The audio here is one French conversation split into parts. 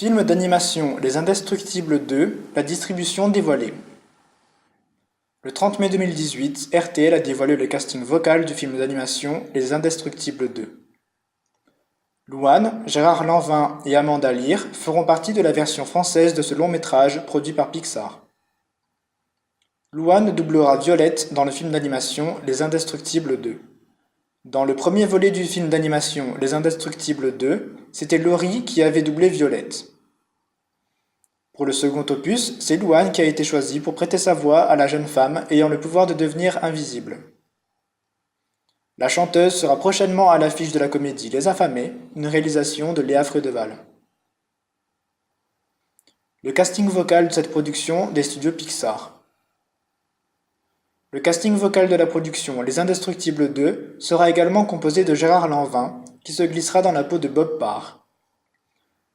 Film d'animation Les Indestructibles 2, la distribution dévoilée. Le 30 mai 2018, RTL a dévoilé le casting vocal du film d'animation Les Indestructibles 2. Louane, Gérard Lanvin et Amanda Lear feront partie de la version française de ce long métrage produit par Pixar. Louane doublera Violette dans le film d'animation Les Indestructibles 2. Dans le premier volet du film d'animation Les Indestructibles 2, c'était Laurie qui avait doublé Violette. Pour le second opus, c'est Louane qui a été choisie pour prêter sa voix à la jeune femme ayant le pouvoir de devenir invisible. La chanteuse sera prochainement à l'affiche de la comédie Les Affamés, une réalisation de Léa Freudeval. Le casting vocal de cette production des studios Pixar. Le casting vocal de la production Les Indestructibles 2 sera également composé de Gérard Lanvin, qui se glissera dans la peau de Bob Parr.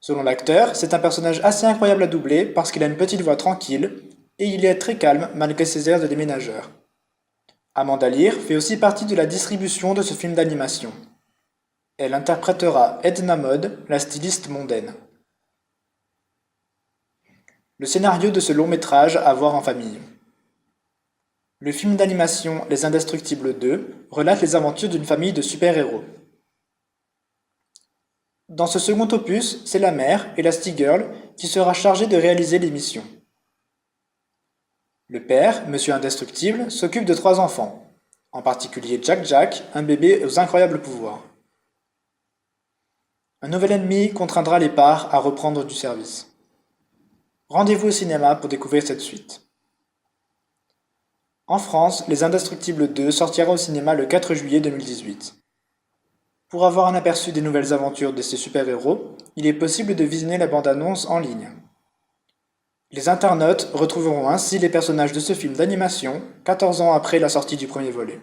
Selon l'acteur, c'est un personnage assez incroyable à doubler parce qu'il a une petite voix tranquille et il est très calme malgré ses airs de déménageur. Amanda Lear fait aussi partie de la distribution de ce film d'animation. Elle interprétera Edna Mode, la styliste mondaine. Le scénario de ce long métrage à voir en famille. Le film d'animation Les Indestructibles 2 relate les aventures d'une famille de super-héros. Dans ce second opus, c'est la mère, Elastigirl, qui sera chargée de réaliser les missions. Le père, Monsieur Indestructible, s'occupe de 3 enfants, en particulier Jack, un bébé aux incroyables pouvoirs. Un nouvel ennemi contraindra les parts à reprendre du service. Rendez-vous au cinéma pour découvrir cette suite. En France, Les Indestructibles 2 sortira au cinéma le 4 juillet 2018. Pour avoir un aperçu des nouvelles aventures de ces super-héros, il est possible de visionner la bande-annonce en ligne. Les internautes retrouveront ainsi les personnages de ce film d'animation 14 ans après la sortie du premier volet.